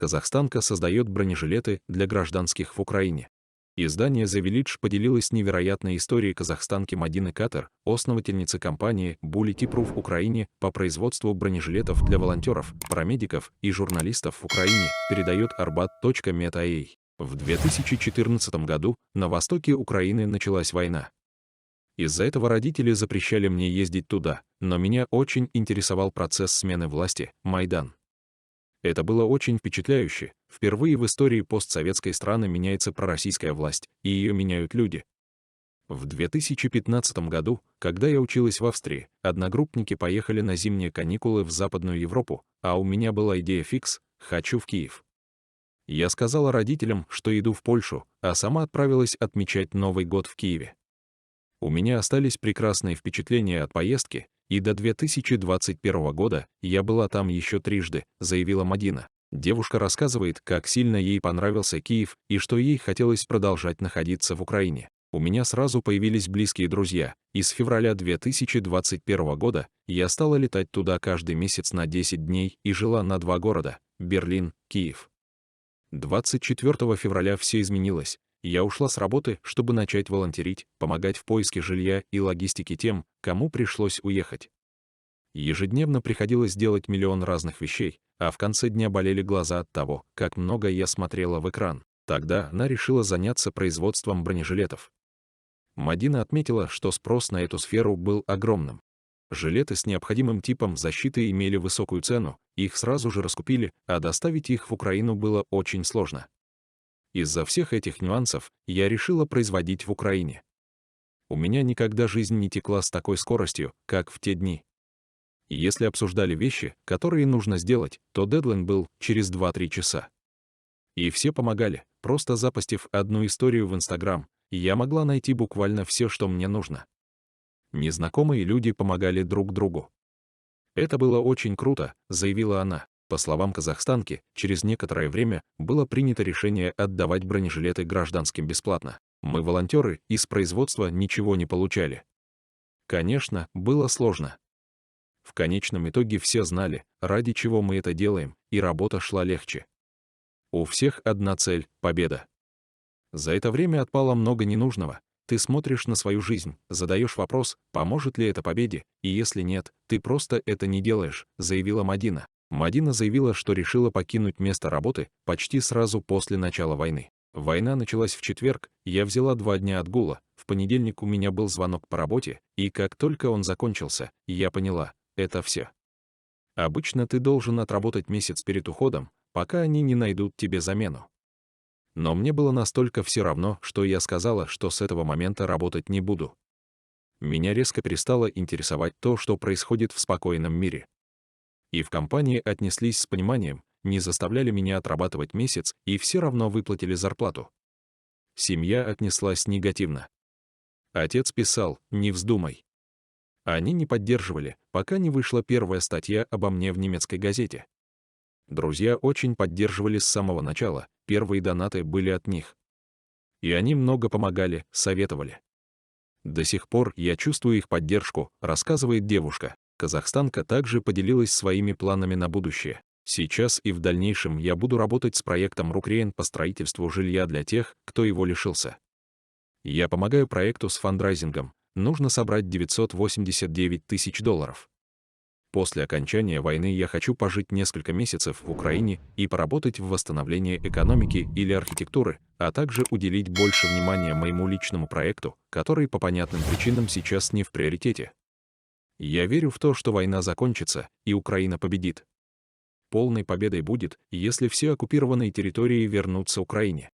Казахстанка создает бронежилеты для гражданских в Украине. Издание The Village поделилось невероятной историей казахстанки Мадины Катер, основательницы компании Bulletproof в Украине по производству бронежилетов для волонтеров, парамедиков и журналистов в Украине, передает Arbat.met.ua. В 2014 году на востоке Украины началась война. Из-за этого родители запрещали мне ездить туда, но меня очень интересовал процесс смены власти, Майдан. Это было очень впечатляюще. Впервые в истории постсоветской страны меняется пророссийская власть, и ее меняют люди. В 2015 году, когда я училась в Австрии, одногруппники поехали на зимние каникулы в Западную Европу, а у меня была идея фикс — хочу в Киев. Я сказала родителям, что иду в Польшу, а сама отправилась отмечать Новый год в Киеве. У меня остались прекрасные впечатления от поездки, и до 2021 года я была там еще трижды, заявила Мадина. Девушка рассказывает, как сильно ей понравился Киев и что ей хотелось продолжать находиться в Украине. У меня сразу появились близкие друзья, и с февраля 2021 года я стала летать туда каждый месяц на 10 дней и жила на 2 города — Берлин, Киев. 24 февраля все изменилось. Я ушла с работы, чтобы начать волонтерить, помогать в поиске жилья и логистике тем, кому пришлось уехать. Ежедневно приходилось делать миллион разных вещей, а в конце дня болели глаза от того, как много я смотрела в экран. Тогда она решила заняться производством бронежилетов. Мадина отметила, что спрос на эту сферу был огромным. Жилеты с необходимым типом защиты имели высокую цену, их сразу же раскупили, а доставить их в Украину было очень сложно. Из-за всех этих нюансов я решила производить в Украине. У меня никогда жизнь не текла с такой скоростью, как в те дни. Если обсуждали вещи, которые нужно сделать, то дедлайн был через 2-3 часа. И все помогали, просто запостив одну историю в Инстаграм, я могла найти буквально все, что мне нужно. Незнакомые люди помогали друг другу. Это было очень круто, заявила она. По словам казахстанки, через некоторое время было принято решение отдавать бронежилеты гражданским бесплатно. Мы, волонтеры, из производства ничего не получали. Конечно, было сложно. В конечном итоге все знали, ради чего мы это делаем, и работа шла легче. У всех одна цель — победа. За это время отпало много ненужного. Ты смотришь на свою жизнь, задаешь вопрос, поможет ли это победе, и если нет, ты просто это не делаешь, заявила Мадина. Мадина заявила, что решила покинуть место работы почти сразу после начала войны. Война началась в четверг, я взяла 2 дня отгула, в понедельник у меня был звонок по работе, и как только он закончился, я поняла — это все. Обычно ты должен отработать месяц перед уходом, пока они не найдут тебе замену. Но мне было настолько все равно, что я сказала, что с этого момента работать не буду. Меня резко перестало интересовать то, что происходит в спокойном мире. И в компании отнеслись с пониманием, не заставляли меня отрабатывать месяц и все равно выплатили зарплату. Семья отнеслась негативно. Отец писал: «Не вздумай». Они не поддерживали, пока не вышла первая статья обо мне в немецкой газете. Друзья очень поддерживали с самого начала, первые донаты были от них. И они много помогали, советовали. До сих пор я чувствую их поддержку, рассказывает девушка. Казахстанка также поделилась своими планами на будущее. Сейчас и в дальнейшем я буду работать с проектом Рукрейн по строительству жилья для тех, кто его лишился. Я помогаю проекту с фандрайзингом, нужно собрать $989 тысяч. После окончания войны я хочу пожить несколько месяцев в Украине и поработать в восстановлении экономики или архитектуры, а также уделить больше внимания моему личному проекту, который по понятным причинам сейчас не в приоритете. Я верю в то, что война закончится, и Украина победит. Полной победой будет, если все оккупированные территории вернутся Украине.